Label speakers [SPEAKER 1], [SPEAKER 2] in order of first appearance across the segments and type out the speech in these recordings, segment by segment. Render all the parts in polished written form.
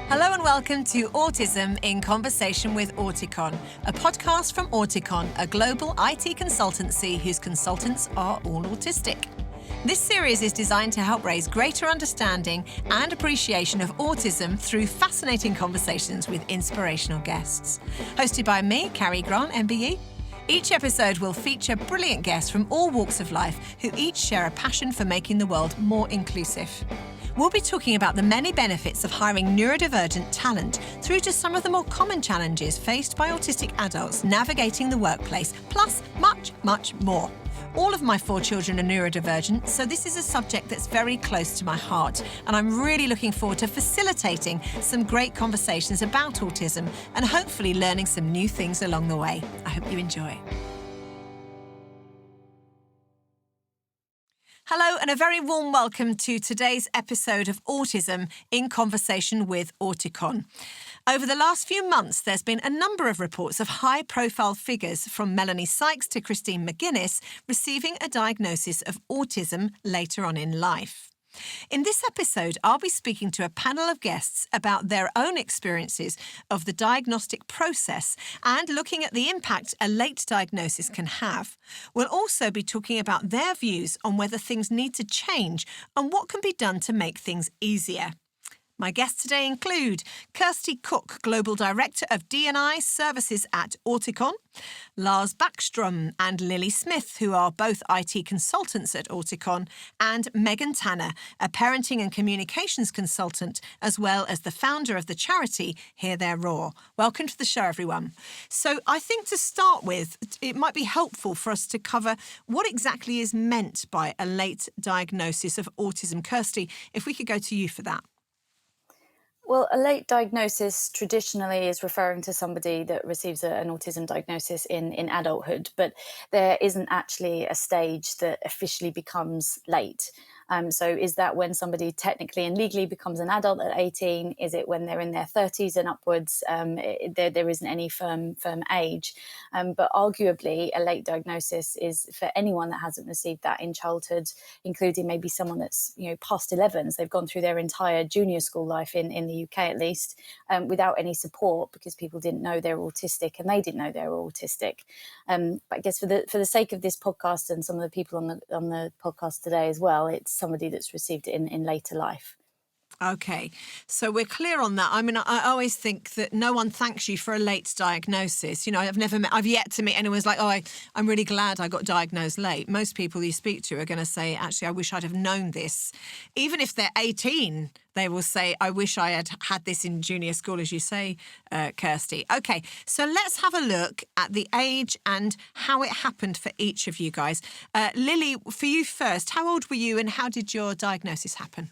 [SPEAKER 1] Hello and welcome to Autism in Conversation with Auticon, a podcast from Auticon, a global IT consultancy whose consultants are all autistic. This series is designed to help raise greater understanding and appreciation of autism through fascinating conversations with inspirational guests. Hosted by me, Carrie Grant MBE. Each episode will feature brilliant guests from all walks of life who each share a passion for making the world more inclusive. We'll be talking about the many benefits of hiring neurodivergent talent through to some of the more common challenges faced by autistic adults navigating the workplace, plus much, much more. All of my 4 children are neurodivergent, so this is a subject that's very close to my heart, and I'm really looking forward to facilitating some great conversations about autism and hopefully learning some new things along the way. I hope you enjoy. Hello and a very warm welcome to today's episode of Autism in Conversation with Auticon. Over the last few months, there's been a number of reports of high-profile figures from Melanie Sykes to Christine McGuinness receiving a diagnosis of autism later on in life. In this episode, I'll be speaking to a panel of guests about their own experiences of the diagnostic process and looking at the impact a late diagnosis can have. We'll also be talking about their views on whether things need to change and what can be done to make things easier. My guests today include Kirsty Cook, Global Director of D&I Services at Auticon, Lars Backstrom and Lilly Smith, who are both IT consultants at Auticon, and Megan Tanner, a parenting and communications consultant, as well as the founder of the charity Hear Their Roar. Welcome to the show, everyone. So I think to start with, it might be helpful for us to cover what exactly is meant by a late diagnosis of autism. Kirsty, if we could go to you for that.
[SPEAKER 2] Well, a late diagnosis traditionally is referring to somebody that receives an autism diagnosis in adulthood, but there isn't actually a stage that officially becomes late. So is that when somebody technically and legally becomes an adult at 18? Is it when they're in their 30s and upwards? There isn't any firm age. But arguably, a late diagnosis is for anyone that hasn't received that in childhood, including maybe someone that's past 11s. They've gone through their entire junior school life in the UK at least without any support because people didn't know they were autistic and they didn't know they were autistic. But I guess for the sake of this podcast and some of the people on the podcast today as well, it's somebody that's received it in later life.
[SPEAKER 1] Okay, so we're clear on that. I mean, I always think that no one thanks you for a late diagnosis. I've yet to meet anyone who's like, I'm really glad I got diagnosed late. Most people you speak to are going to say, actually, I wish I'd have known this. Even if they're 18, they will say, I wish I had this in junior school, as you say, Kirsty. Okay, so let's have a look at the age and how it happened for each of you guys. Lily, for you first, how old were you and how did your diagnosis happen?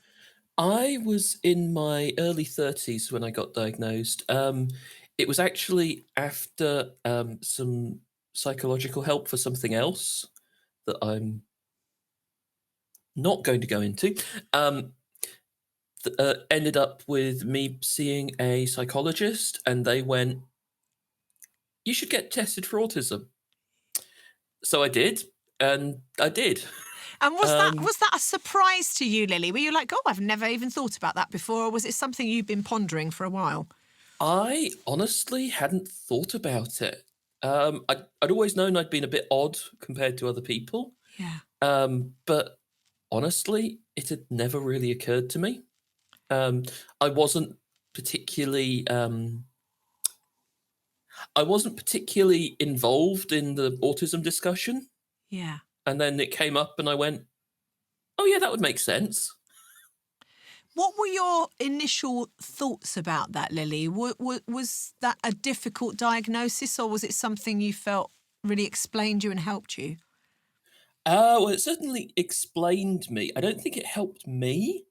[SPEAKER 3] I was in my early 30s when I got diagnosed. It was actually after some psychological help for something else that I'm not going to go into. Ended up with me seeing a psychologist and they went, you should get tested for autism. So I did, and I did.
[SPEAKER 1] And was that a surprise to you, Lily? Were you like, I've never even thought about that before, or was it something you've been pondering for a while?
[SPEAKER 3] I honestly hadn't thought about it. I'd always known I'd been a bit odd compared to other people.
[SPEAKER 1] Yeah.
[SPEAKER 3] But honestly, it had never really occurred to me. I wasn't particularly involved in the autism discussion.
[SPEAKER 1] Yeah.
[SPEAKER 3] And then it came up and I went, oh, yeah, that would make sense.
[SPEAKER 1] What were your initial thoughts about that, Lily? Was that a difficult diagnosis or was it something you felt really explained you and helped you?
[SPEAKER 3] Well, it certainly explained me. I don't think it helped me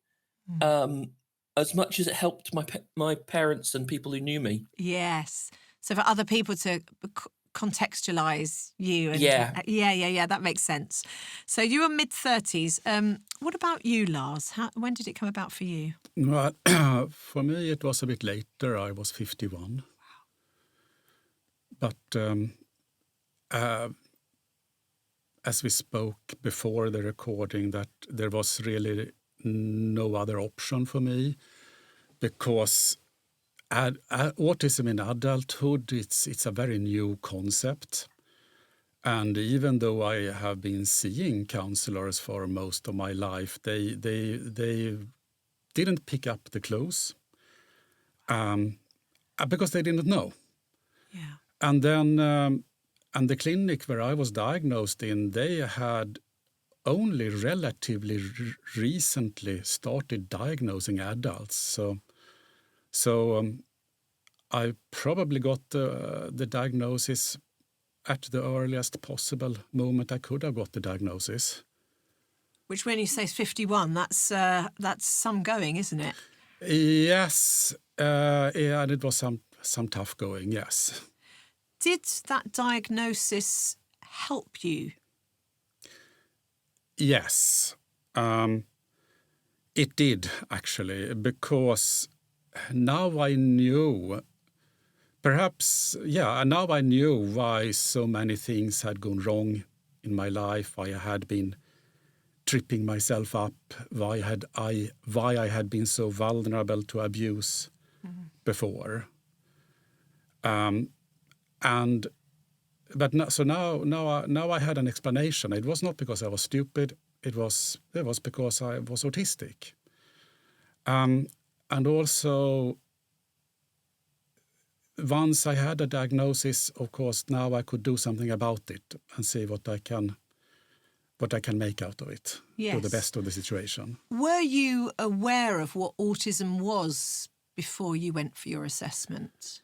[SPEAKER 3] as much as it helped my parents and people who knew me.
[SPEAKER 1] Yes. So for other people to contextualise you. And
[SPEAKER 3] Yeah,
[SPEAKER 1] that makes sense. So you were mid-30s. What about you, Lars? When did it come about for you?
[SPEAKER 4] Well, for me, it was a bit later. I was 51. Wow. But as we spoke before the recording, that there was really no other option for me because autism in adulthood, it's a very new concept. And even though I have been seeing counselors for most of my life, they didn't pick up the clues because they didn't know.
[SPEAKER 1] Yeah.
[SPEAKER 4] And then and the clinic where I was diagnosed in, they had only relatively recently started diagnosing adults. So I probably got the diagnosis at the earliest possible moment I could have got the diagnosis.
[SPEAKER 1] Which, when you say 51, that's some going, isn't it?
[SPEAKER 4] Yes, and it was some tough going, yes.
[SPEAKER 1] Did that diagnosis help you?
[SPEAKER 4] Yes, it did, actually, because now I knew, now I knew why so many things had gone wrong in my life, why I had been tripping myself up, why I had been so vulnerable to abuse before. Now I had an explanation. It was not because I was stupid. It was because I was autistic. And also, once I had a diagnosis, of course, now I could do something about it and see what I can make out of it.
[SPEAKER 1] Yes.
[SPEAKER 4] Do the best of the situation.
[SPEAKER 1] Were you aware of what autism was before you went for your assessment?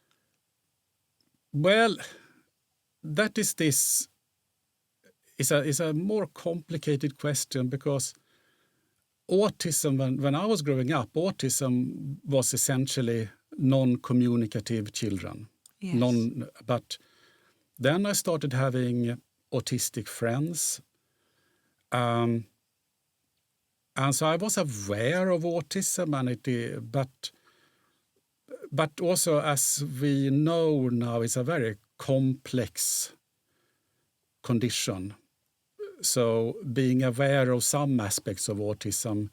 [SPEAKER 4] Well, that is a more complicated question, because autism, when I was growing up, autism was essentially non-communicative children.
[SPEAKER 1] Yes.
[SPEAKER 4] But then I started having autistic friends. And so I was aware of autism, but also, as we know now, it's a very complex condition. So being aware of some aspects of autism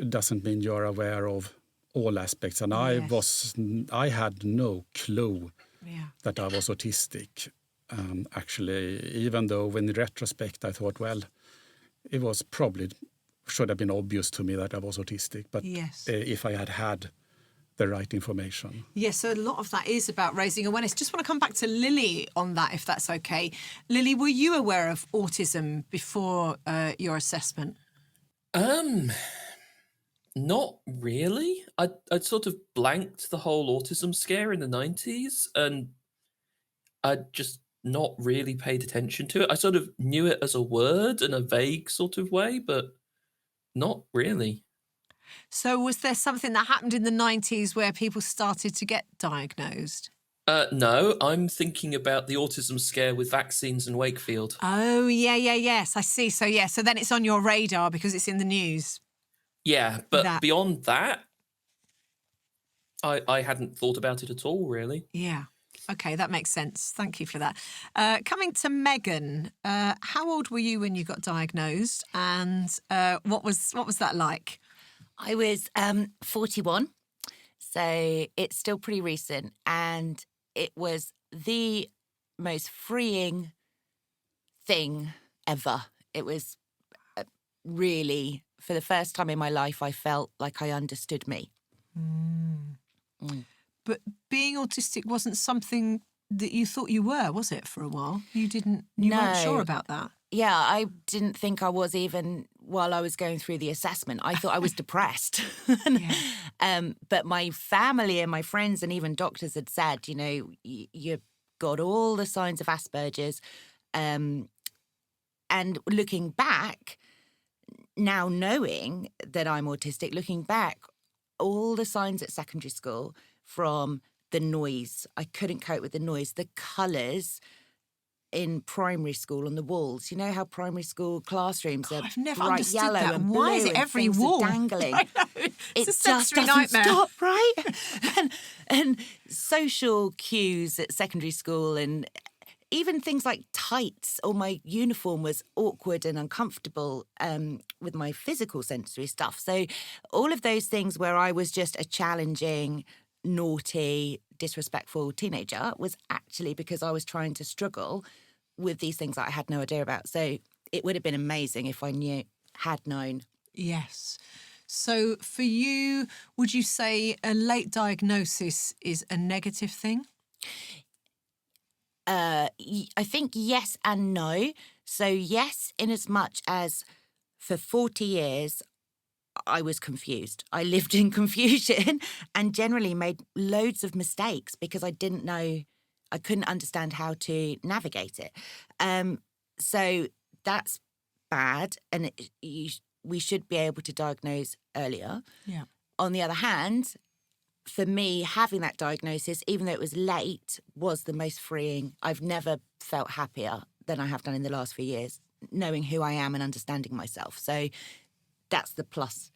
[SPEAKER 4] doesn't mean you're aware of all aspects. And
[SPEAKER 1] Yes.
[SPEAKER 4] I had no clue
[SPEAKER 1] Yeah.
[SPEAKER 4] that I was autistic, actually, even though in retrospect I thought, well, it was probably should have been obvious to me that I was autistic, but
[SPEAKER 1] Yes.
[SPEAKER 4] if I had the right information.
[SPEAKER 1] Yes, so a lot of that is about raising awareness. Just want to come back to Lily on that, if that's okay. Lily, were you aware of autism before your assessment?
[SPEAKER 3] Not really. I'd sort of blanked the whole autism scare in the 90s, and I'd just not really paid attention to it. I sort of knew it as a word in a vague sort of way, but not really.
[SPEAKER 1] So was there something that happened in the 90s where people started to get diagnosed?
[SPEAKER 3] No, I'm thinking about the autism scare with vaccines in Wakefield.
[SPEAKER 1] Oh, yes, I see. So then it's on your radar because it's in the news.
[SPEAKER 3] Yeah, but
[SPEAKER 1] That-
[SPEAKER 3] beyond that, I hadn't thought about it at all, really.
[SPEAKER 1] Yeah. Okay, that makes sense. Thank you for that. Coming to Megan, how old were you when you got diagnosed, and what was that like?
[SPEAKER 5] I was 41, so it's still pretty recent, and it was the most freeing thing ever. It was really, for the first time in my life, I felt like I understood me.
[SPEAKER 1] But being autistic wasn't something that you thought you were, was it, for a while? You weren't sure about that?
[SPEAKER 5] Yeah, I didn't think I was, even while I was going through the assessment. I thought I was depressed. But my family and my friends and even doctors had said, you've got all the signs of Asperger's. And looking back, now knowing that I'm autistic, looking back, all the signs at secondary school, from the noise, I couldn't cope with the noise, the colours in primary school on the walls. You know how primary school classrooms are
[SPEAKER 1] I've never
[SPEAKER 5] bright
[SPEAKER 1] understood
[SPEAKER 5] yellow
[SPEAKER 1] that.
[SPEAKER 5] and blue,
[SPEAKER 1] Why is it
[SPEAKER 5] and
[SPEAKER 1] every
[SPEAKER 5] things are
[SPEAKER 1] wall
[SPEAKER 5] dangling?
[SPEAKER 1] I know.
[SPEAKER 5] It
[SPEAKER 1] It's a
[SPEAKER 5] just
[SPEAKER 1] sensory
[SPEAKER 5] doesn't
[SPEAKER 1] nightmare.
[SPEAKER 5] stop, right? and social cues at secondary school, and even things like tights, or my uniform was awkward and uncomfortable with my physical sensory stuff. So all of those things where I was just a challenging naughty, disrespectful teenager was actually because I was trying to struggle with these things that I had no idea about. So it would have been amazing if I had known.
[SPEAKER 1] Yes. So for you, would you say a late diagnosis is a negative thing?
[SPEAKER 5] I think yes and no. So yes, in as much as for 40 years, I was confused. I lived in confusion and generally made loads of mistakes because I didn't know, I couldn't understand how to navigate it. So that's bad, and we should be able to diagnose earlier.
[SPEAKER 1] Yeah.
[SPEAKER 5] On the other hand, for me, having that diagnosis, even though it was late, was the most freeing. I've never felt happier than I have done in the last few years, knowing who I am and understanding myself. So that's the plus.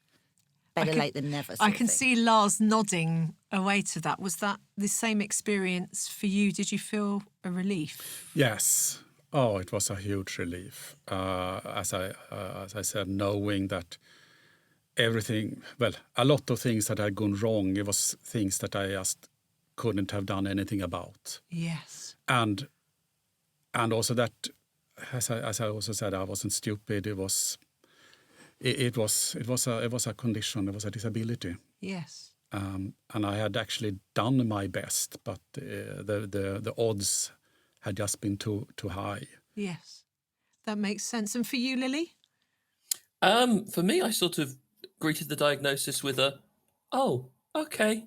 [SPEAKER 5] Better late than never.
[SPEAKER 1] I can see Lars nodding away to that. Was that the same experience for you? Did you feel a relief?
[SPEAKER 4] Yes. Oh, it was a huge relief. As I said, knowing that everything, well, a lot of things that had gone wrong, it was things that I just couldn't have done anything about.
[SPEAKER 1] Yes.
[SPEAKER 4] And also that, as I also said, I wasn't stupid. It was a condition. It was a disability.
[SPEAKER 1] Yes.
[SPEAKER 4] And I had actually done my best, but the odds had just been too high.
[SPEAKER 1] Yes. That makes sense. And for you, Lily?
[SPEAKER 3] For me, I sort of greeted the diagnosis with oh, okay.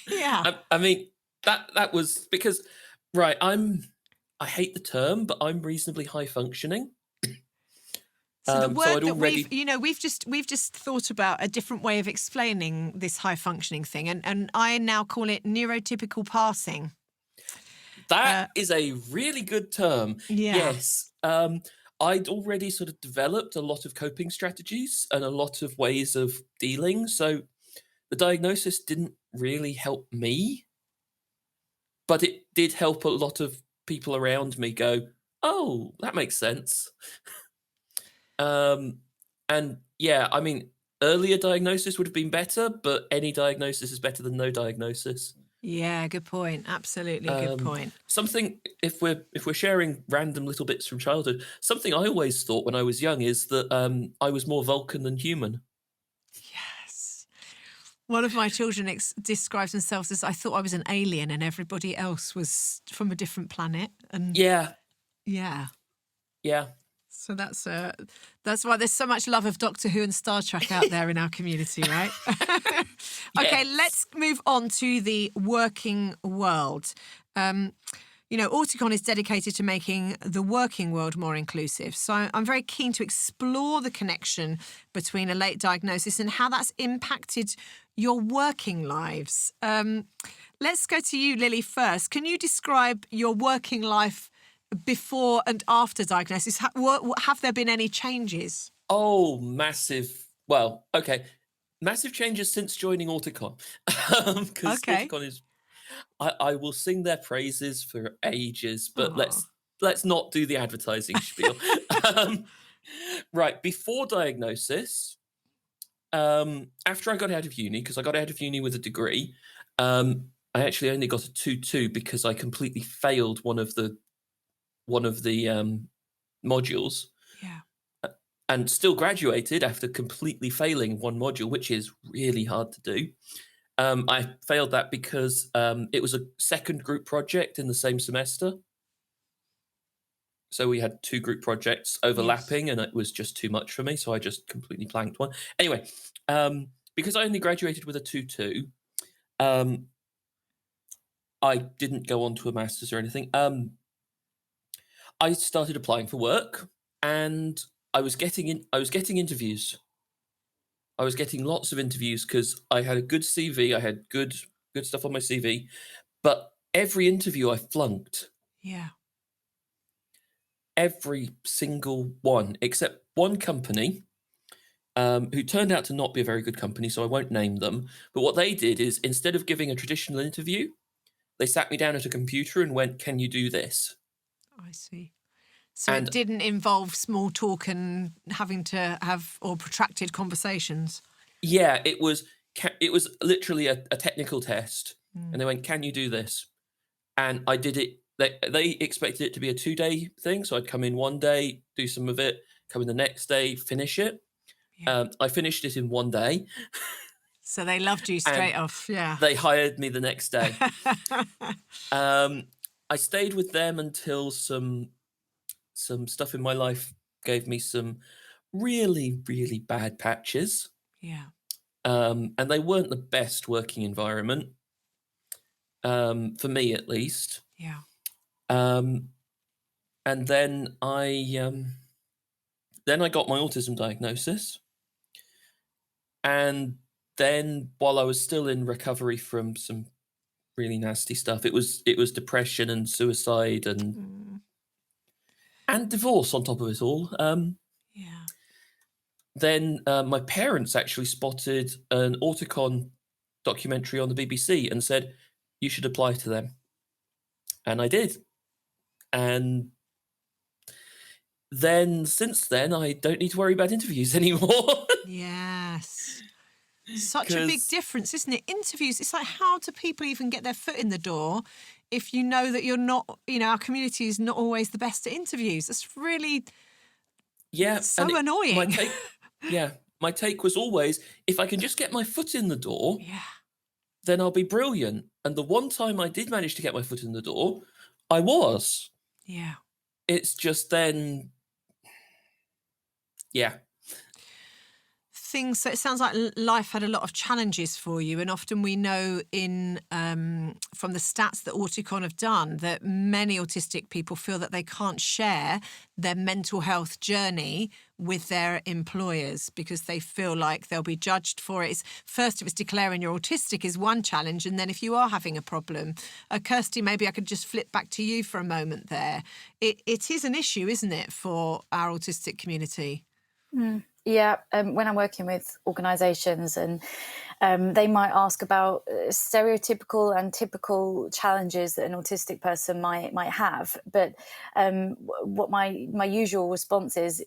[SPEAKER 1] Yeah.
[SPEAKER 3] I mean, that was because, right, I hate the term, but I'm reasonably high functioning.
[SPEAKER 1] So the word
[SPEAKER 3] I'd
[SPEAKER 1] that
[SPEAKER 3] already...
[SPEAKER 1] we've just thought about a different way of explaining this high functioning thing, and I now call it neurotypical passing.
[SPEAKER 3] That is a really good term.
[SPEAKER 1] Yeah.
[SPEAKER 3] Yes. I'd already sort of developed a lot of coping strategies and a lot of ways of dealing. So the diagnosis didn't really help me, but it did help a lot of people around me go, oh, that makes sense. And yeah, I mean, earlier diagnosis would have been better, but any diagnosis is better than no diagnosis.
[SPEAKER 1] Yeah, good point. Absolutely good point.
[SPEAKER 3] Something, if we're sharing random little bits from childhood, something I always thought when I was young is that I was more Vulcan than human.
[SPEAKER 1] Yes. One of my children describes themselves as, I thought I was an alien and everybody else was from a different planet. And
[SPEAKER 3] Yeah.
[SPEAKER 1] So that's why there's so much love of Doctor Who and Star Trek out there in our community, right? Okay,
[SPEAKER 3] Yes.
[SPEAKER 1] let's move on to the working world. Auticon is dedicated to making the working world more inclusive. So I'm very keen to explore the connection between a late diagnosis and how that's impacted your working lives. Let's go to you, Lily, first. Can you describe your working life before and after diagnosis? Have there been any changes?
[SPEAKER 3] Oh, massive. Well, okay. Massive changes since joining Auticon. Because Auticon is... I will sing their praises for ages, but let's not do the advertising spiel. Right, before diagnosis, after I got out of uni, because I got out of uni with a degree, I actually only got a 2-2 because I completely failed one of the modules.
[SPEAKER 1] Yeah.
[SPEAKER 3] And still graduated after completely failing one module, which is really hard to do. I failed that because it was a second group project in the same semester. So we had 2 group projects overlapping, and it was just too much for me. So I just completely blanked one. Anyway, because I only graduated with a 2-2, I didn't go on to a master's or anything. I started applying for work, and I was getting interviews. I was getting lots of interviews because I had a good CV. I had good stuff on my CV, but every interview I flunked.
[SPEAKER 1] Yeah.
[SPEAKER 3] Every single one, except one company who turned out to not be a very good company, so I won't name them. But what they did is, instead of giving a traditional interview, they sat me down at a computer and went, "Can you do this?"
[SPEAKER 1] I see. So it didn't involve small talk and having to have or protracted conversations.
[SPEAKER 3] Yeah, it was, it was literally a technical test, and they went, "Can you do this?" And I did it. They expected it to be a 2-day thing, so I'd come in one day, do some of it, come in the next day, finish it.
[SPEAKER 1] Yeah.
[SPEAKER 3] I finished it in one day.
[SPEAKER 1] So they loved you straight off. Yeah.
[SPEAKER 3] They hired me the next day. I stayed with them until some stuff in my life gave me some really, really bad patches.
[SPEAKER 1] Yeah.
[SPEAKER 3] And they weren't the best working environment, for me at least.
[SPEAKER 1] Yeah.
[SPEAKER 3] And then I got my autism diagnosis. And then while I was still in recovery from some really nasty stuff, it was depression and suicide and divorce on top of it all.
[SPEAKER 1] Yeah.
[SPEAKER 3] Then my parents actually spotted an auticon documentary on the BBC and said, "You should apply to them." And I did. And then since then, I don't need to worry about interviews anymore.
[SPEAKER 1] Yes. Such a big difference, isn't it? Interviews, it's like, how do people even get their foot in the door if you know that you're not, our community is not always the best at interviews? It's really so annoying.
[SPEAKER 3] My take was always, if I can just get my foot in the door, then I'll be brilliant. And the one time I did manage to get my foot in the door, I was.
[SPEAKER 1] Yeah.
[SPEAKER 3] It's just then,
[SPEAKER 1] So it sounds like life had a lot of challenges for you, and often we know from the stats that Auticon have done that many autistic people feel that they can't share their mental health journey with their employers because they feel like they'll be judged for it. First, it was declaring you're autistic is one challenge, and then if you are having a problem, Kirsty, maybe I could just flip back to you for a moment there. It is an issue, isn't it, for our autistic community?
[SPEAKER 2] Yeah, when I'm working with organisations and they might ask about stereotypical and typical challenges that an autistic person might have. But what my usual response is,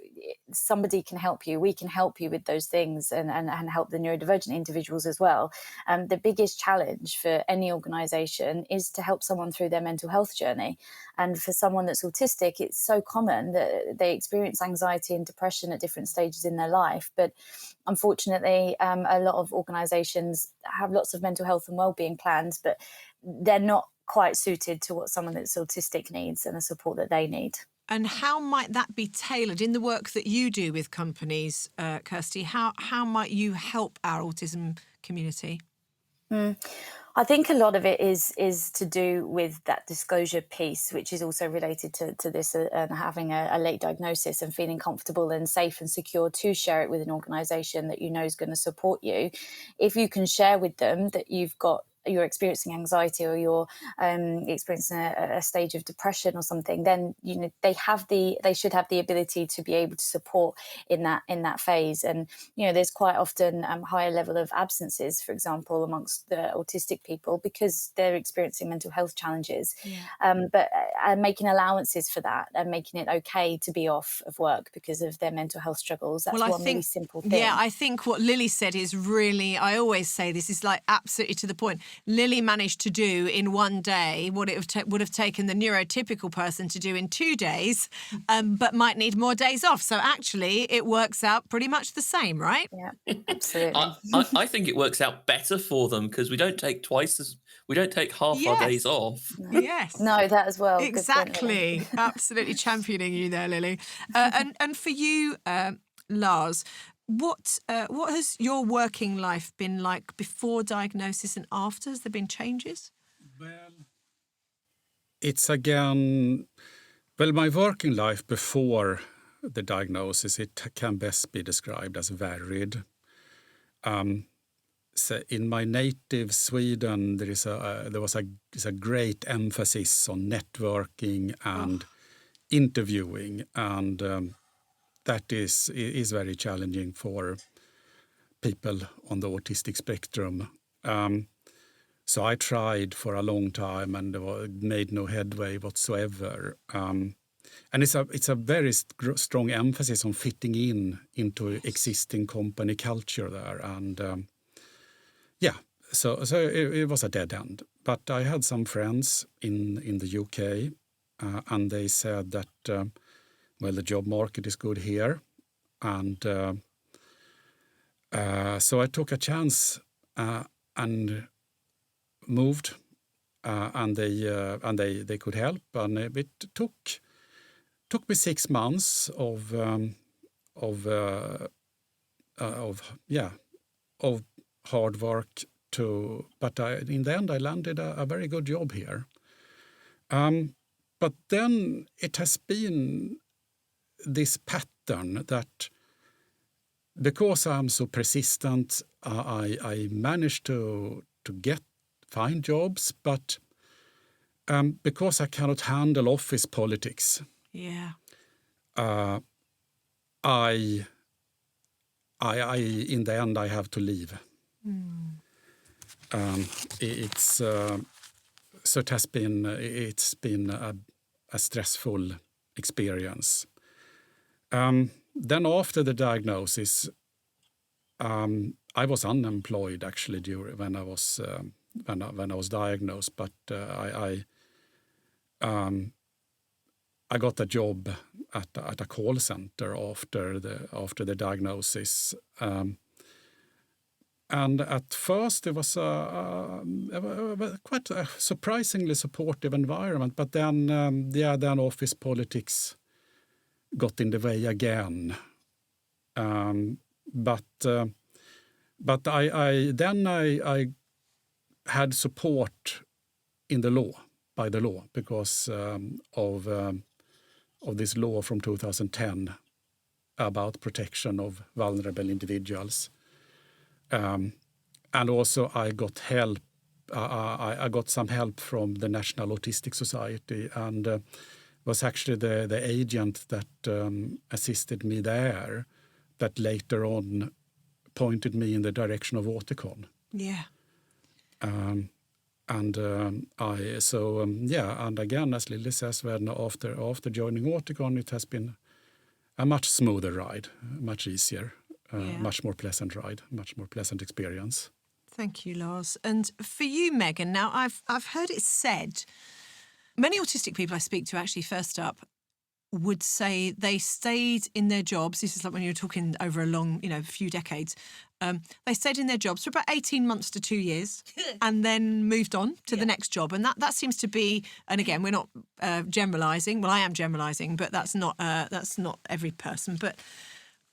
[SPEAKER 2] somebody can help you. We can help you with those things and help the neurodivergent individuals as well. The biggest challenge for any organisation is to help someone through their mental health journey. And for someone that's autistic, it's so common that they experience anxiety and depression at different stages in their life. But unfortunately, a lot of organisations have lots of mental health and wellbeing plans, but they're not quite suited to what someone that's autistic needs and the support that they need.
[SPEAKER 1] And how might that be tailored in the work that you do with companies, Kirsty? How might you help our autism community?
[SPEAKER 2] I think a lot of it is to do with that disclosure piece, which is also related to this and having a late diagnosis and feeling comfortable and safe and secure to share it with an organisation that you know is going to support you. If you can share with them that you're experiencing anxiety or you're experiencing a stage of depression or something, then they should have the ability to be able to support in that phase. And there's quite often higher level of absences, for example, amongst the autistic people because they're experiencing mental health challenges. But making allowances for that and making it okay to be off of work because of their mental health struggles. That's really simple thing.
[SPEAKER 1] Yeah, I think what Lily said is really, I always say this is like absolutely to the point. Lily managed to do in one day what it would have taken the neurotypical person to do in 2 days, but might need more days off. So actually, it works out pretty much the same, right?
[SPEAKER 2] Yeah, absolutely.
[SPEAKER 3] I think it works out better for them because we don't take half our days off.
[SPEAKER 1] Yes.
[SPEAKER 2] No, that as well.
[SPEAKER 1] Exactly. Absolutely championing you there, Lily. And for you, Lars, what has your working life been like before diagnosis and after? Has there been changes?
[SPEAKER 4] Well, it's again, my working life before the diagnosis, it can best be described as varied. So in my native Sweden, there was a great emphasis on networking and interviewing, and that is very challenging for people on the autistic spectrum. So I tried for a long time and made no headway whatsoever. And it's a very strong emphasis on fitting into existing company culture there. And yeah, so it was a dead end. But I had some friends in the UK, and they said that, well, the job market is good here. And so I took a chance and moved, and they could help. And it took me 6 months of hard work but in the end I landed a very good job here. But then it has been this pattern that because I'm so persistent, I managed to find jobs, but because I cannot handle office politics, I in the end I have to leave. It's been a stressful experience. Then after the diagnosis, I was unemployed actually when I was diagnosed, but I got a job at a call center after the diagnosis. And at first it was quite a surprisingly supportive environment, but then then office politics got in the way again. But I had support in the law, by the law, because of this law from 2010 about protection of vulnerable individuals. And also I got help. I got some help from the National Autistic Society, and was actually the agent that assisted me there that later on pointed me in the direction of auticon.
[SPEAKER 1] Yeah.
[SPEAKER 4] And again, as Lily says, when after joining auticon, it has been a much smoother ride, much easier. Much more pleasant ride, much more pleasant experience.
[SPEAKER 1] Thank you, Lars. And for you, Megan, now I've heard it said, many autistic people I speak to actually first up would say they stayed in their jobs. This is like when you're talking over a long, few decades. They stayed in their jobs for about 18 months to 2 years and then moved on to the next job. And that seems to be, and again, we're not generalising. Well, I am generalising, but that's not every person. But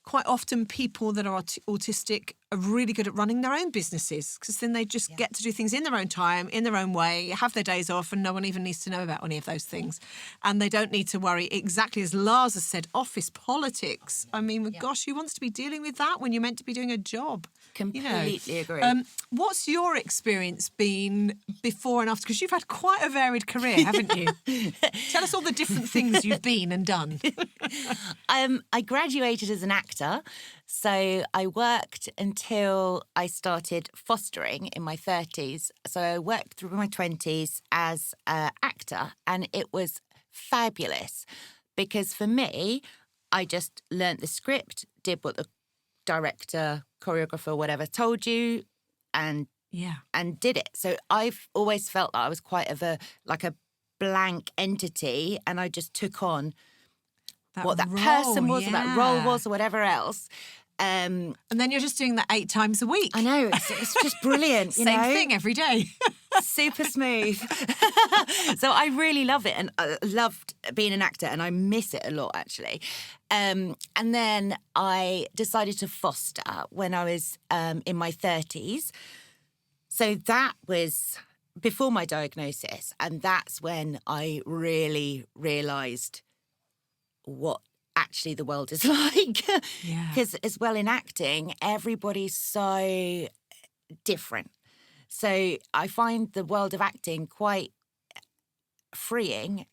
[SPEAKER 1] quite often people that are autistic are really good at running their own businesses, because then they just get to do things in their own time, in their own way, have their days off, and no one even needs to know about any of those things. And they don't need to worry, exactly as Lars has said, office politics. I mean, gosh, who wants to be dealing with that when you're meant to be doing a job?
[SPEAKER 5] Completely agree.
[SPEAKER 1] What's your experience been before and after? Because you've had quite a varied career, haven't you? Tell us all the different things you've been and done.
[SPEAKER 5] I graduated as an actor, so I worked until I started fostering in my 30s. So I worked through my 20s as an actor, and it was fabulous because for me, I just learnt the script, did what the director, choreographer, whatever told you, and did it. So I've always felt that I was quite of a blank entity, and I just took on what that person was, or that role was, or whatever else.
[SPEAKER 1] And then you're just doing that 8 times a week.
[SPEAKER 5] I know, it's just brilliant.
[SPEAKER 1] Same thing every day.
[SPEAKER 5] Super smooth. So I really love it, and I loved being an actor, and I miss it a lot, actually. And then I decided to foster when I was in my 30s. So that was before my diagnosis, and that's when I really realised what actually the world is like. Because as well in acting, everybody's so different. So I find the world of acting quite freeing.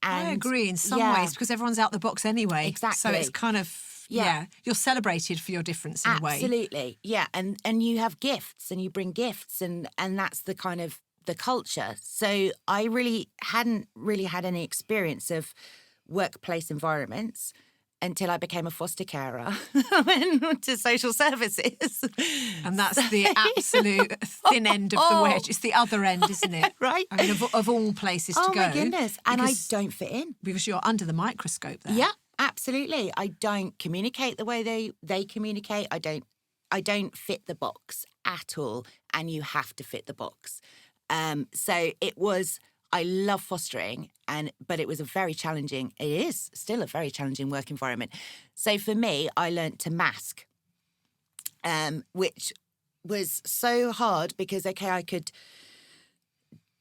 [SPEAKER 5] And
[SPEAKER 1] I agree in some ways, because everyone's out the box anyway.
[SPEAKER 5] Exactly.
[SPEAKER 1] So it's kind of, you're celebrated for your difference in a way.
[SPEAKER 5] Absolutely, and you have gifts, and you bring gifts, and that's the kind of the culture. So I hadn't really had any experience of workplace environments. until I became a foster carer. I went to social services.
[SPEAKER 1] And that's the absolute thin end of the wedge. It's the other end, isn't it?
[SPEAKER 5] Right.
[SPEAKER 1] I mean, of all places to go.
[SPEAKER 5] Oh, my goodness. And I
[SPEAKER 1] because-
[SPEAKER 5] don't fit in.
[SPEAKER 1] Because you're under the microscope there.
[SPEAKER 5] Yeah, absolutely. I don't communicate the way they communicate. I don't fit the box at all. And you have to fit the box. So it was... I love fostering, but it was it is still a very challenging work environment. So for me, I learnt to mask, which was so hard because, okay, I could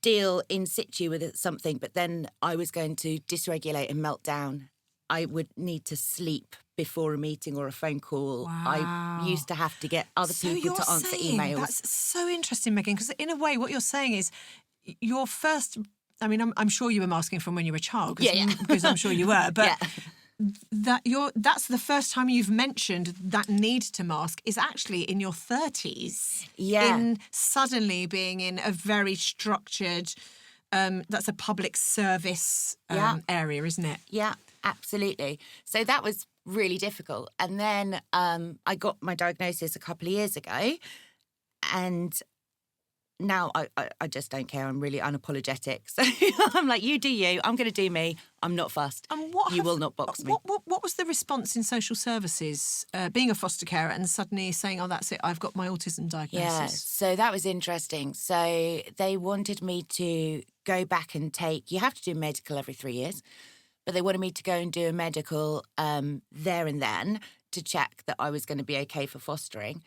[SPEAKER 5] deal in situ with something, but then I was going to dysregulate and melt down. I would need to sleep before a meeting or a phone call.
[SPEAKER 1] Wow.
[SPEAKER 5] I used to have to get other people to answer emails.
[SPEAKER 1] That's so interesting, Megan, because in a way what you're saying is your first... I mean, I'm sure you were masking from when you were a child, because I'm sure you were, but that's the first time you've mentioned that need to mask is actually in your 30s.
[SPEAKER 5] Yeah.
[SPEAKER 1] In suddenly being in a very structured, that's a public service area, isn't it?
[SPEAKER 5] Yeah, absolutely. So that was really difficult. And then I got my diagnosis a couple of years ago, and now I just don't care. I'm really unapologetic. So I'm like, you do you. I'm going to do me. I'm not fussed.
[SPEAKER 1] And
[SPEAKER 5] you will not box me.
[SPEAKER 1] What was the response in social services, being a foster carer and suddenly saying, oh, that's it, I've got my autism diagnosis?
[SPEAKER 5] Yeah, so that was interesting. So they wanted me to go back and you have to do medical every 3 years, but they wanted me to go and do a medical there and then to check that I was going to be okay for fostering.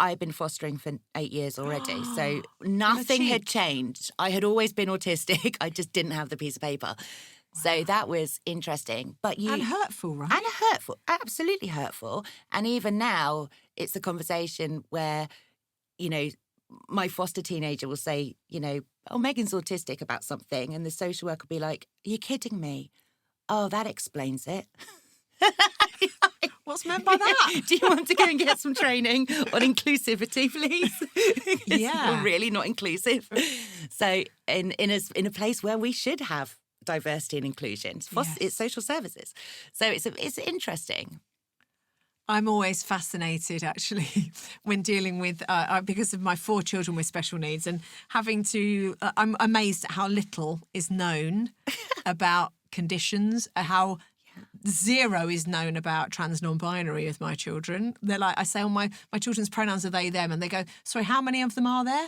[SPEAKER 5] I've been fostering for 8 years already, so nothing had changed. I had always been autistic. I just didn't have the piece of paper. Wow. So that was interesting. And
[SPEAKER 1] hurtful, right?
[SPEAKER 5] And hurtful, absolutely hurtful. And even now, it's a conversation where, my foster teenager will say, oh, Megan's autistic about something. And the social worker will be like, are you kidding me? Oh, that explains it.
[SPEAKER 1] What's meant by that?
[SPEAKER 5] Do you want to go and get some training on inclusivity, please?
[SPEAKER 1] Yeah.
[SPEAKER 5] We're really not inclusive. So in a place where we should have diversity and inclusion, it's social services. So it's interesting.
[SPEAKER 1] I'm always fascinated, actually, when dealing with, because of my 4 children with special needs and having to, I'm amazed at how little is known about conditions, how zero is known about trans non-binary with my children. They're like, I say, my children's pronouns are they, them, and they go, sorry, how many of them are there?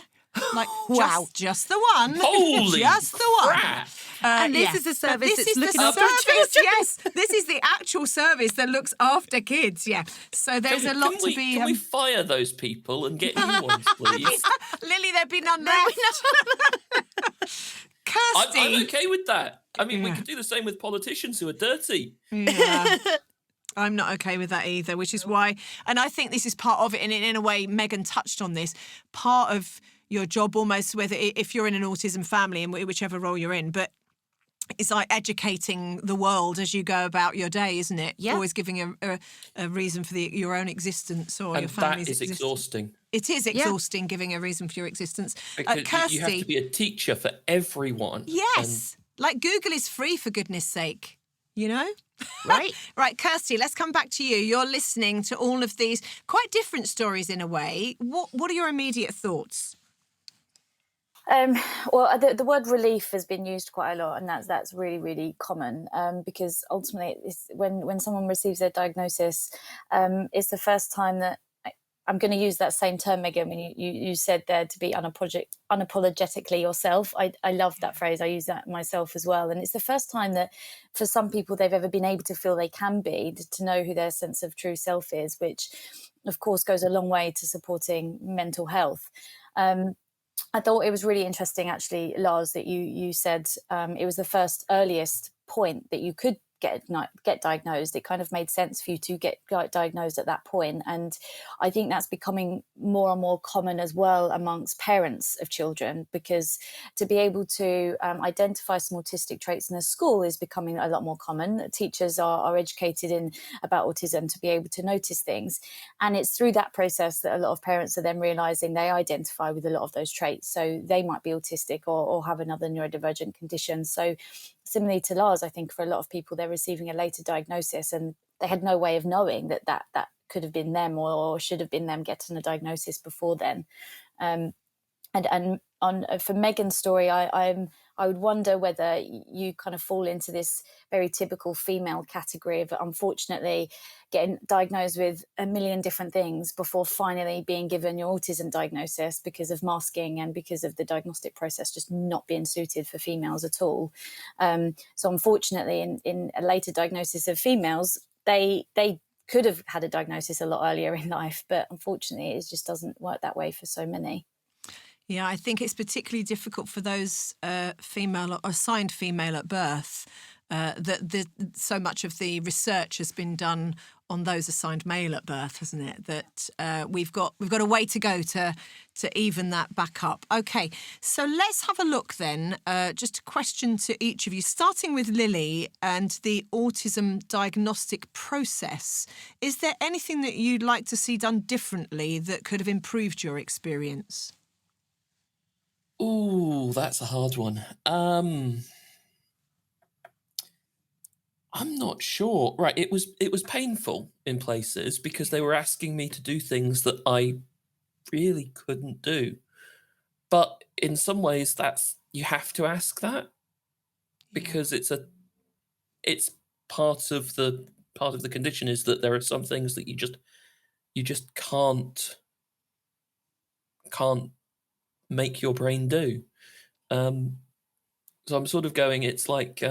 [SPEAKER 1] Like,
[SPEAKER 5] wow,
[SPEAKER 1] just the one.
[SPEAKER 3] Holy
[SPEAKER 1] just the one.
[SPEAKER 3] crap.
[SPEAKER 5] And this is a service that's looking after
[SPEAKER 1] children.
[SPEAKER 5] children.
[SPEAKER 1] Yes, this is the actual service that looks after kids. Yeah, so there's a lot to be.
[SPEAKER 3] Can we fire those people and get new ones, please?
[SPEAKER 1] Lily, there'd be none left. Kirsty,
[SPEAKER 3] I'm okay with that. I mean, we could do the same with politicians who are dirty.
[SPEAKER 1] Yeah. I'm not okay with that either, which is why, and I think this is part of it, and in a way, Megan touched on this, part of your job almost, whether if you're in an autism family and whichever role you're in, but it's like educating the world as you go about your day, isn't it?
[SPEAKER 5] Yeah.
[SPEAKER 1] Always giving a reason for your own existence or your family's
[SPEAKER 3] existence. That is exhausting.
[SPEAKER 1] It is exhausting giving a reason for your existence.
[SPEAKER 3] Because
[SPEAKER 1] Kirsty,
[SPEAKER 3] you have to be a teacher for everyone.
[SPEAKER 1] Yes. Like Google is free, for goodness sake.
[SPEAKER 5] Right?
[SPEAKER 1] Right, Kirsty, let's come back to you. You're listening to all of these quite different stories in a way. What are your immediate thoughts?
[SPEAKER 2] Well, the word relief has been used quite a lot, and that's really, really common because ultimately when someone receives their diagnosis, it's the first time that I'm going to use that same term, Megan, when you said there to be unapologetically yourself. I love that phrase. I use that myself as well. And it's the first time that for some people they've ever been able to feel they can be, to know who their sense of true self is, which of course goes a long way to supporting mental health. I thought it was really interesting, actually, Lars, that you said it was the first earliest point that you could get diagnosed. It kind of made sense for you to get diagnosed at that point. And I think that's becoming more and more common as well amongst parents of children, because to be able to identify some autistic traits in a school is becoming a lot more common. Teachers are educated about autism to be able to notice things. And it's through that process that a lot of parents are then realising they identify with a lot of those traits. So they might be autistic or have another neurodivergent condition. So similarly to Lars, I think for a lot of people, they're receiving a later diagnosis and they had no way of knowing that could have been them or should have been them getting a diagnosis before then. And for Megan's story, I would wonder whether you kind of fall into this very typical female category of, unfortunately, getting diagnosed with a million different things before finally being given your autism diagnosis because of masking and because of the diagnostic process just not being suited for females at all. So unfortunately, in a later diagnosis of females, they could have had a diagnosis a lot earlier in life, but unfortunately, it just doesn't work that way for so many.
[SPEAKER 1] Yeah, I think it's particularly difficult for those female or assigned female at birth. That so much of the research has been done on those assigned male at birth, hasn't it? That we've got a way to go to even that back up. Okay, so let's have a look then. Just a question to each of you, starting with Lily and the autism diagnostic process. Is there anything that you'd like to see done differently that could have improved your experience?
[SPEAKER 3] Ooh, that's a hard one. I'm not sure. Right, it was painful in places because they were asking me to do things that I really couldn't do. But in some ways, you have to ask that because it's part of the condition is that there are some things that you just can't make your brain do. So I'm sort of going, it's like,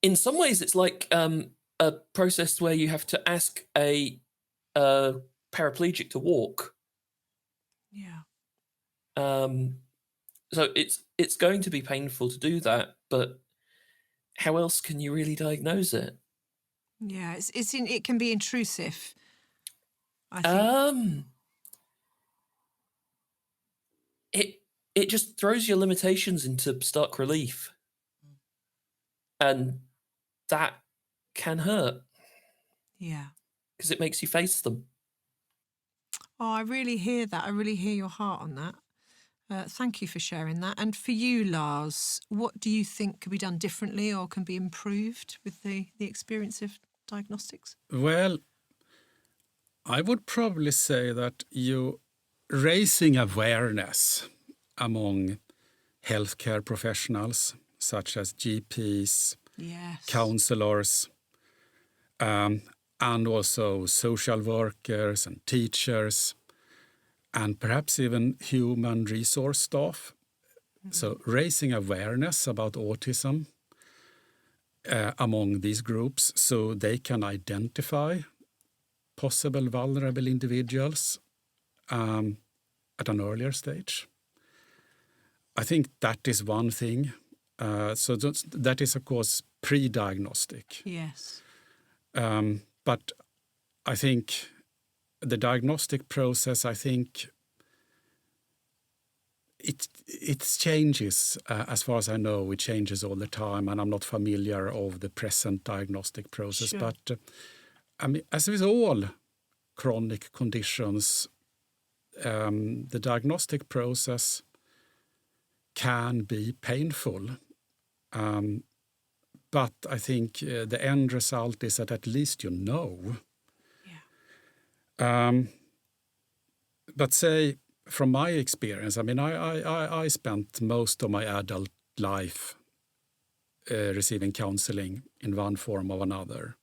[SPEAKER 3] in some ways it's like a process where you have to ask a paraplegic to walk.
[SPEAKER 1] Yeah.
[SPEAKER 3] So it's going to be painful to do that, but how else can you really diagnose it?
[SPEAKER 1] Yeah, it can be intrusive, I think.
[SPEAKER 3] It just throws your limitations into stark relief, and that can hurt.
[SPEAKER 1] Yeah,
[SPEAKER 3] because it makes you face them.
[SPEAKER 1] Oh, I really hear that. I really hear your heart on that. Thank you for sharing that. And for you, Lars, what do you think could be done differently or can be improved with the experience of diagnostics?
[SPEAKER 4] Well, I would probably say that you raising awareness among healthcare professionals, such as GPs,
[SPEAKER 1] Yes,
[SPEAKER 4] counselors, and also social workers and teachers, and perhaps even human resource staff. So raising awareness about autism among these groups so they can identify possible vulnerable individuals at an earlier stage. I think that is one thing. So that is, of course, pre-diagnostic.
[SPEAKER 1] yes.
[SPEAKER 4] But I think the diagnostic process, I think it changes. As far as I know, it changes all the time, and I'm not familiar of the present diagnostic process.
[SPEAKER 1] Sure.
[SPEAKER 4] But I mean, as with all chronic conditions, the diagnostic process can be painful. But I think the end result is that at least you know.
[SPEAKER 1] Yeah.
[SPEAKER 4] But say, from my experience, I mean, I spent most of my adult life receiving counseling in one form or another.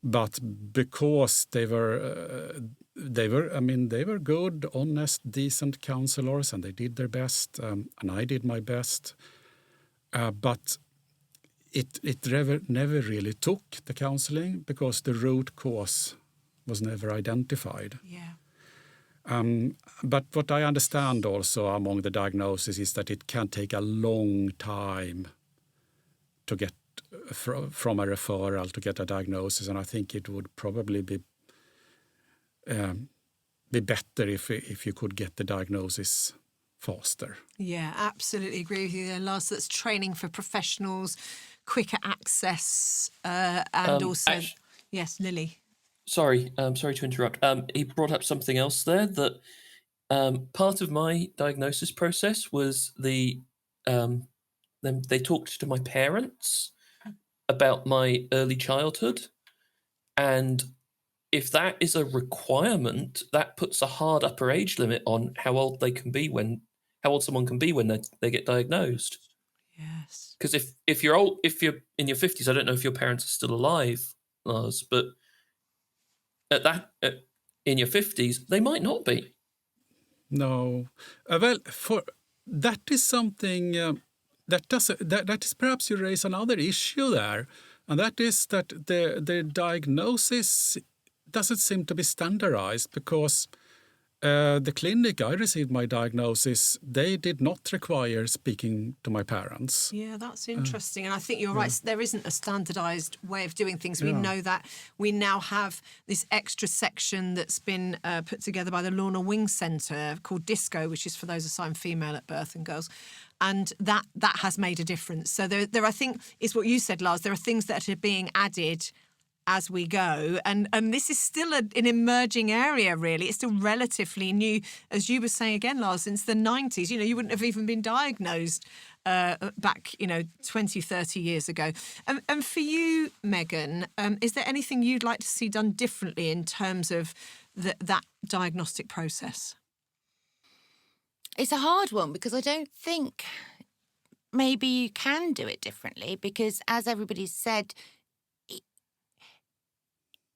[SPEAKER 4] But because they were good, honest, decent counselors, and they did their best, and I did my best. But it never really took, the counseling, because the root cause was never identified.
[SPEAKER 1] Yeah.
[SPEAKER 4] But what I understand also among the diagnosis is that it can take a long time to get from a referral to get a diagnosis, and I think it would probably be better if you could get the diagnosis faster.
[SPEAKER 1] Yeah, absolutely agree with you there, Lars. That's training for professionals, quicker access, and also... Yes, Lily.
[SPEAKER 3] Sorry to interrupt. He brought up something else there, that Part of my diagnosis process was they talked to my parents about my early childhood, and if that is a requirement, that puts a hard upper age limit on how old someone can be when they get diagnosed.
[SPEAKER 1] Yes.
[SPEAKER 3] Because if you're in your 50s, I don't know if your parents are still alive, Lars, but in your 50s, they might not be.
[SPEAKER 4] No. Well, for that is something that is perhaps you raise another issue there, and that is that the diagnosis doesn't seem to be standardized, because the clinic I received my diagnosis, they did not require speaking to my parents.
[SPEAKER 1] Yeah, that's interesting. And I think you're right. There isn't a standardised way of doing things. We know that. We now have this extra section that's been put together by the Lorna Wing Centre called DISCO, which is for those assigned female at birth and girls. And that has made a difference. So there I think, is what you said, Lars, there are things that are being added as we go. And this is still an emerging area, really. It's still relatively new. As you were saying again, Lars, since the 90s, you wouldn't have even been diagnosed back, 20, 30 years ago. And for you, Megan, is there anything you'd like to see done differently in terms of that diagnostic process?
[SPEAKER 5] It's a hard one, because I don't think maybe you can do it differently, because as everybody said,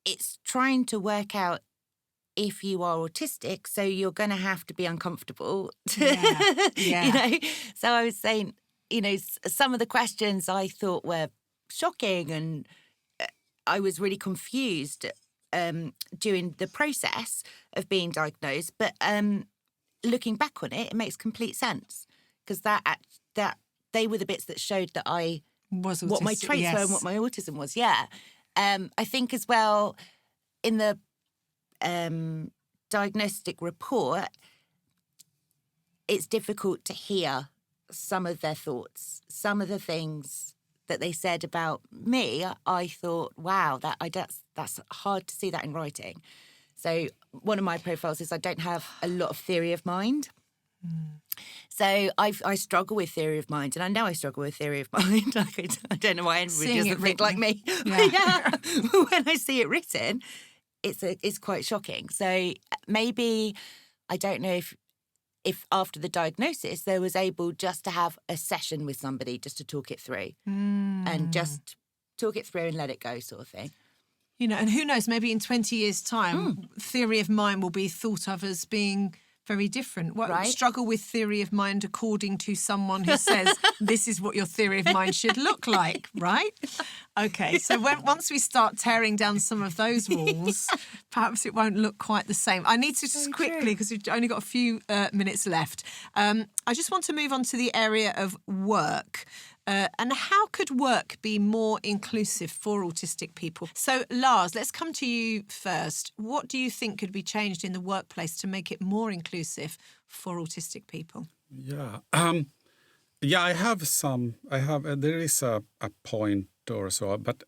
[SPEAKER 5] it's trying to work out if you are autistic, so you're going to have to be uncomfortable.
[SPEAKER 1] Yeah.
[SPEAKER 5] So I was saying, some of the questions I thought were shocking, and I was really confused during the process of being diagnosed. But looking back on it, it makes complete sense, because that they were the bits that showed that I
[SPEAKER 1] was autistic,
[SPEAKER 5] what my traits were and what my autism was. Yeah. I think as well, in the diagnostic report, it's difficult to hear some of their thoughts. Some of the things that they said about me, I thought, wow, that's hard to see that in writing. So one of my profiles is I don't have a lot of theory of mind. So I struggle with theory of mind, and I know I struggle with theory of mind. I don't know why anybody doesn't think like me. Yeah. When I see it written, it's quite shocking. So maybe, I don't know if after the diagnosis there was able just to have a session with somebody just to talk it through and just talk it through and let it go, sort of thing.
[SPEAKER 1] And who knows, maybe in 20 years' time, theory of mind will be thought of as being very different.
[SPEAKER 5] Right.
[SPEAKER 1] Struggle with theory of mind according to someone who says this is what your theory of mind should look like, right? Okay, so once we start tearing down some of those walls, perhaps it won't look quite the same. I need to just quickly, because we've only got a few minutes left, I just want to move on to the area of work. And how could work be more inclusive for autistic people? So, Lars, let's come to you first. What do you think could be changed in the workplace to make it more inclusive for autistic people?
[SPEAKER 4] Yeah. There is a point or so, but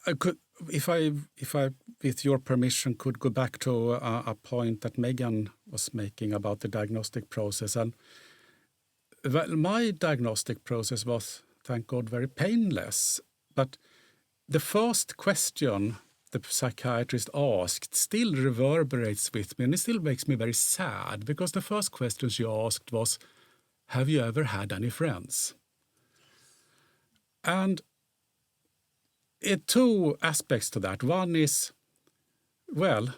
[SPEAKER 4] I could, if I, with your permission, could go back to a point that Megan was making about the diagnostic process. And well, my diagnostic process was, thank God, very painless. But the first question the psychiatrist asked still reverberates with me, and it still makes me very sad, because the first question she asked was, have you ever had any friends? And two aspects to that. One is, well,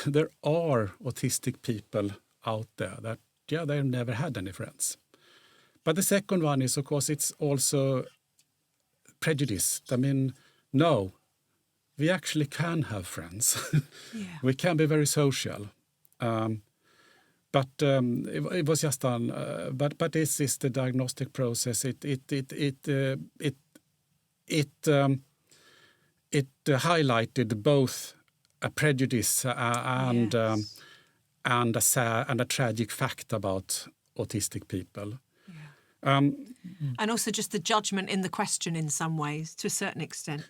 [SPEAKER 4] there are autistic people out there that, they've never had any friends. But the second one is, of course, it's also prejudice. I mean, no, we actually can have friends. We can be very social. But it was just done. But this is the diagnostic process. It highlighted both a prejudice and a tragic fact about autistic people.
[SPEAKER 1] And also just the judgment in the question in some ways, to a certain extent.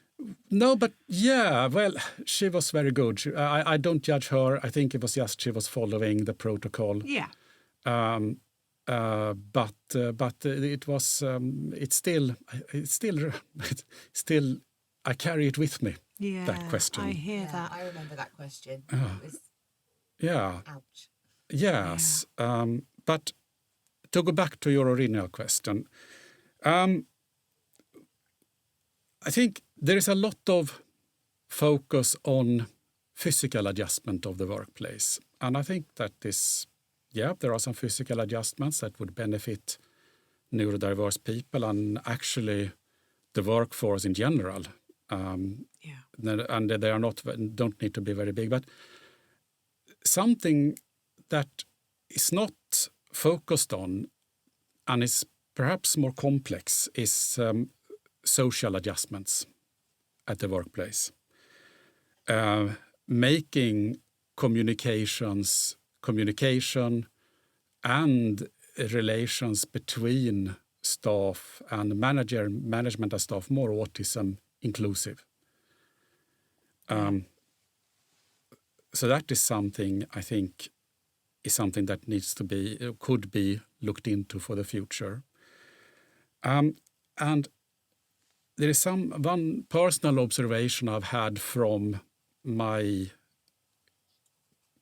[SPEAKER 4] No, but yeah, well, she was very good. I don't judge her. I think it was just she was following the protocol.
[SPEAKER 1] Yeah.
[SPEAKER 4] But it was it's still I carry it with me.
[SPEAKER 1] Yeah.
[SPEAKER 4] That question.
[SPEAKER 1] I hear that.
[SPEAKER 5] I remember that question.
[SPEAKER 4] It
[SPEAKER 5] was
[SPEAKER 4] ouch. Yes.
[SPEAKER 1] Yeah.
[SPEAKER 4] But to go back to your original question, I think there is a lot of focus on physical adjustment of the workplace. And I think that there are some physical adjustments that would benefit neurodiverse people and actually the workforce in general. And they are don't need to be very big. But something that is not focused on and is perhaps more complex is social adjustments at the workplace. Making communication and relations between staff and management and staff more autism inclusive. So that is something I think is something that could be looked into for the future. And there is one personal observation I've had from my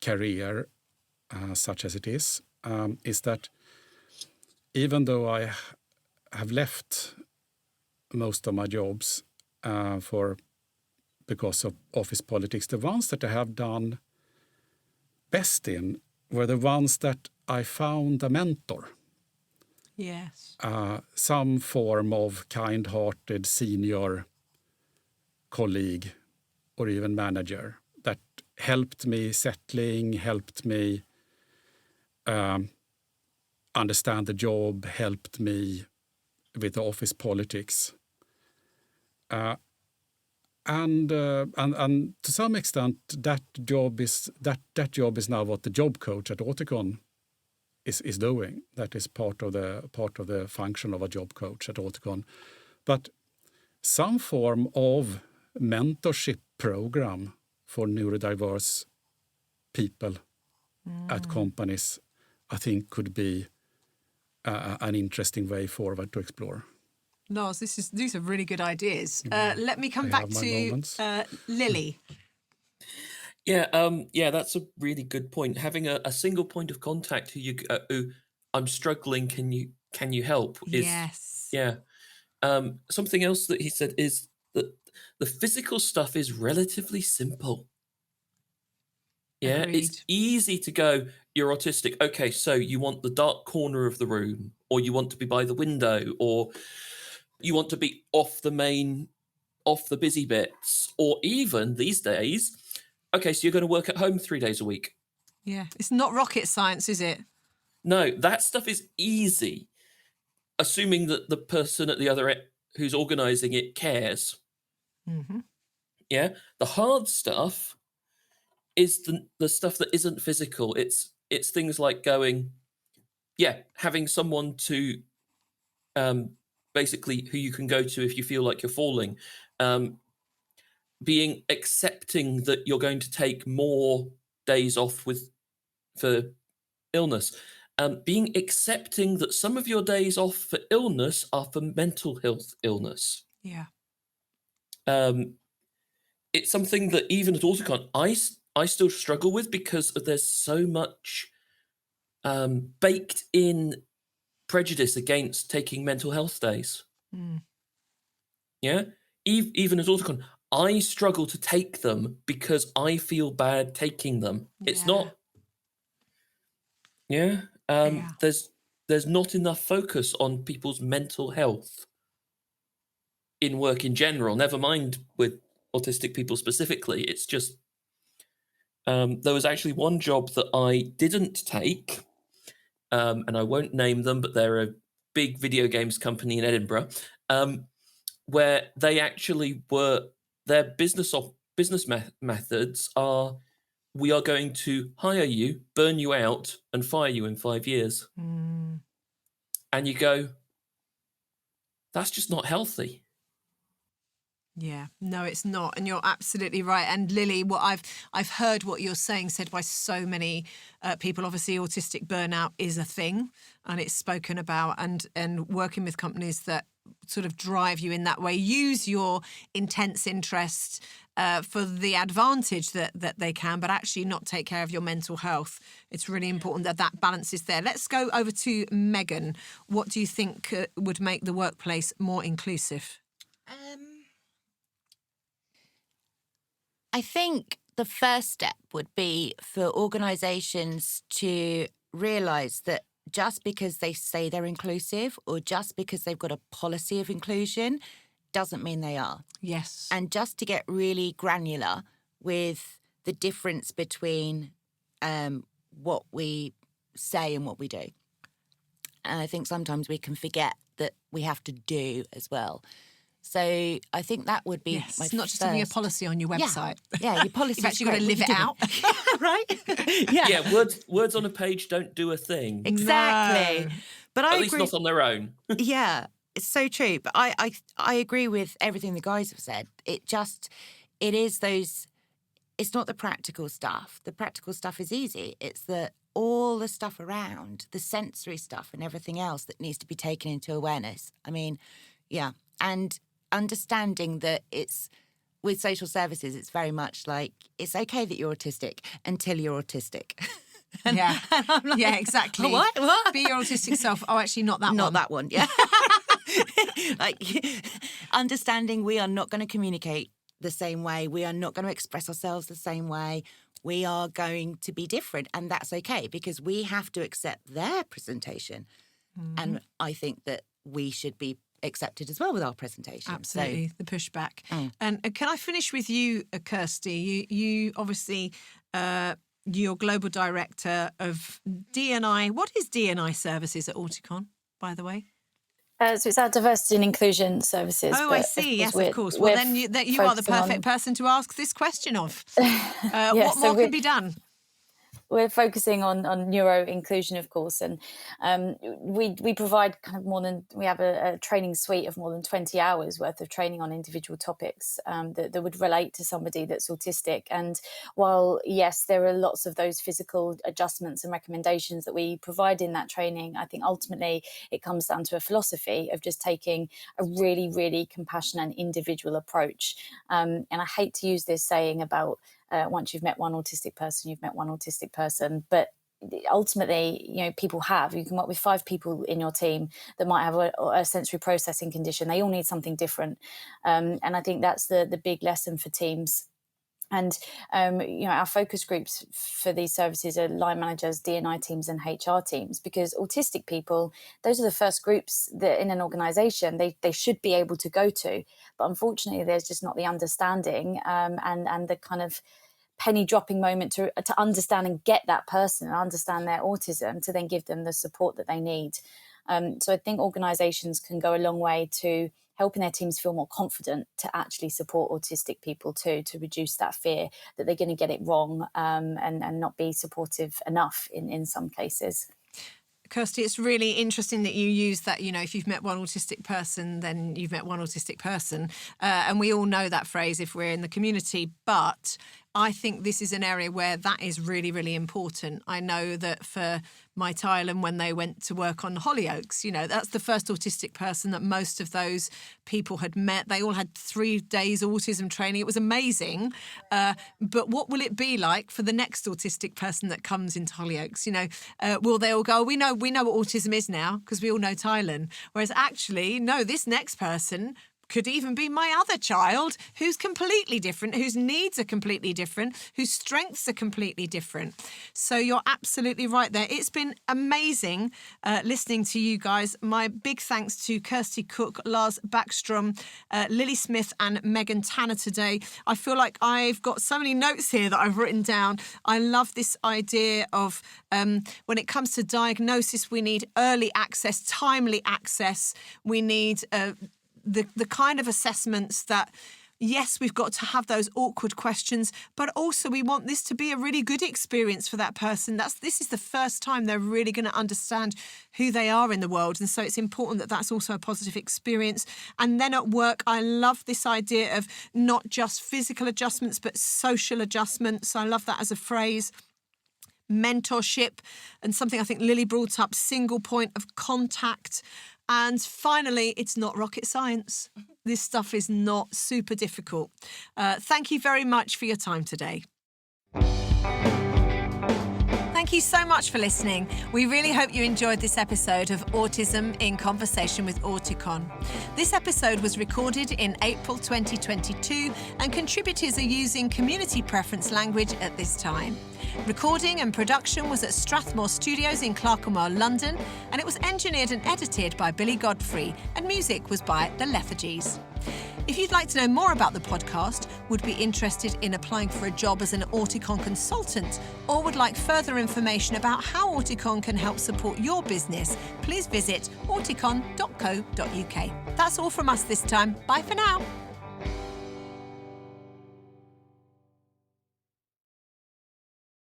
[SPEAKER 4] career, such as it is that even though I have left most of my jobs because of office politics, the ones that I have done best in were the ones that I found a mentor.
[SPEAKER 1] Yes.
[SPEAKER 4] Some form of kind-hearted senior colleague or even manager that helped me settling, helped me understand the job, helped me with the office politics. And to some extent, that job is now what the job coach at Auticon is doing. That is part of the function of a job coach at Auticon. But some form of mentorship program for neurodiverse people at companies, I think, could be an interesting way forward to explore.
[SPEAKER 1] Lars, these are really good ideas. Let me come back to Lily.
[SPEAKER 3] Yeah, that's a really good point. Having a single point of contact who I'm struggling. Can you help?
[SPEAKER 1] Yes.
[SPEAKER 3] Something else that he said is that the physical stuff is relatively simple. Yeah,
[SPEAKER 1] Agreed.
[SPEAKER 3] It's easy to go, you're autistic. Okay, so you want the dark corner of the room, or you want to be by the window, or you want to be off the busy bits, or even these days, okay, so you're going to work at home 3 days a week.
[SPEAKER 1] Yeah, it's not rocket science, is it?
[SPEAKER 3] No, that stuff is easy, assuming that the person at the other end who's organising it cares.
[SPEAKER 1] Mm-hmm.
[SPEAKER 3] Yeah, the hard stuff is the stuff that isn't physical. It's things like having someone to basically who you can go to if you feel like you're falling, being accepting that you're going to take more days off for illness, being accepting that some of your days off for illness are for mental health illness.
[SPEAKER 1] Yeah.
[SPEAKER 3] It's something that even at Auticon, I still struggle with because there's so much baked in prejudice against taking mental health days. Yeah, even at Auticon, I struggle to take them because I feel bad taking them. It's not. There's not enough focus on people's mental health in work in general. Never mind with autistic people specifically. It's just there was actually one job that I didn't take, and I won't name them, but they're a big video games company in Edinburgh, where they actually were their business methods are: we are going to hire you, burn you out, and fire you in 5 years. And you go, that's just not healthy.
[SPEAKER 1] Yeah, no, it's not, and you're absolutely right. And Lily, what I've heard what you're saying said by so many people. Obviously, autistic burnout is a thing, and it's spoken about. And working with companies that sort of drive you in that way, use your intense interest for the advantage that they can, but actually not take care of your mental health. It's really important that balance is there. Let's go over to Megan. What do you think would make the workplace more inclusive?
[SPEAKER 5] I think the first step would be for organisations to realise that just because they say they're inclusive or just because they've got a policy of inclusion doesn't mean they are.
[SPEAKER 1] Yes.
[SPEAKER 5] And just to get really granular with the difference between what we say and what we do. And I think sometimes we can forget that we have to do as well. So I think that would be my
[SPEAKER 1] not just having a policy on your website.
[SPEAKER 5] Yeah, your policy.
[SPEAKER 1] You've actually got to live it out.
[SPEAKER 5] Right?
[SPEAKER 3] Yeah, words on a page don't do a thing.
[SPEAKER 5] Exactly.
[SPEAKER 1] No.
[SPEAKER 5] But I
[SPEAKER 3] At least
[SPEAKER 5] agree.
[SPEAKER 3] not on their own.
[SPEAKER 5] Yeah, it's so true. But I agree with everything the guys have said. It is those, it's not the practical stuff. The practical stuff is easy. It's all the stuff around, the sensory stuff and everything else that needs to be taken into awareness. I mean, yeah. And understanding that with social services, it's very much like, it's okay that you're autistic until you're autistic. And I'm like,
[SPEAKER 1] yeah, exactly.
[SPEAKER 5] Oh, what?
[SPEAKER 1] Be your autistic self. Oh, actually, not that one.
[SPEAKER 5] Not that one, yeah. Like, understanding we are not going to communicate the same way. We are not going to express ourselves the same way. We are going to be different. And that's okay because we have to accept their presentation. And I think that we should be accepted as well with our presentation.
[SPEAKER 1] Absolutely, so, the pushback. And can I finish with you, Kirsty? You obviously, you're Global Director of D&I. What is D&I Services at Auticon, by the way?
[SPEAKER 2] So it's our Diversity and Inclusion Services.
[SPEAKER 1] Oh, I see. Yes, of course. Well, then you are the perfect person to ask this question of. What more can be done?
[SPEAKER 2] We're focusing on neuroinclusion, of course, and we provide kind of we have a training suite of more than 20 hours worth of training on individual topics that would relate to somebody that's autistic. And while, yes, there are lots of those physical adjustments and recommendations that we provide in that training, I think ultimately it comes down to a philosophy of just taking a really, really compassionate and individual approach. And I hate to use this saying about once you've met one autistic person, you've met one autistic person. But ultimately, you can work with 5 people in your team that might have a sensory processing condition. They all need something different. And I think that's the big lesson for teams. And, our focus groups for these services are line managers, D&I teams and HR teams, because autistic people, those are the first groups that in an organisation they should be able to go to. But unfortunately, there's just not the understanding and the kind of penny dropping moment to understand and get that person and understand their autism to then give them the support that they need. So I think organisations can go a long way to helping their teams feel more confident to actually support autistic people too, to reduce that fear that they're going to get it wrong and not be supportive enough in some cases.
[SPEAKER 1] Kirsty, it's really interesting that you use that, if you've met one autistic person, then you've met one autistic person. And we all know that phrase if we're in the community. But I think this is an area where that is really, really important. I know that for my Thailand, when they went to work on Hollyoaks, that's the first autistic person that most of those people had met. They all had 3 days autism training. It was amazing. But what will it be like for the next autistic person that comes into Hollyoaks? Will they all go, we know what autism is now because we all know Thailand. Whereas actually, no, this next person could even be my other child who's completely different, whose needs are completely different, whose strengths are completely different. So you're absolutely right there. It's been amazing listening to you guys. My big thanks to Kirsty Cook, Lars Backstrom, Lilly Smith and Megan Tanner today. I feel like I've got so many notes here that I've written down. I love this idea of when it comes to diagnosis, we need early access, timely access. We need the kind of assessments that Yes, we've got to have those awkward questions, but also we want this to be a really good experience for that person. This is the first time they're really going to understand who they are in the world. And so it's important that that's also a positive experience. And then at work, I love this idea of not just physical adjustments, but social adjustments. I love that as a phrase. Mentorship, and something I think Lily brought up, single point of contact. And finally, it's not rocket science. This stuff is not super difficult. Thank you very much for your time today. Thank you so much for listening. We really hope you enjoyed this episode of Autism in Conversation with Auticon. This episode was recorded in April 2022 and contributors are using community preference language at this time. Recording and production was at Strathmore Studios in Clerkenwell, London, and it was engineered and edited by Billy Godfrey, and music was by The Lethargies. If you'd like to know more about the podcast, would be interested in applying for a job as an Auticon consultant, or would like further information about how Auticon can help support your business, please visit auticon.co.uk. That's all from us this time. Bye for now.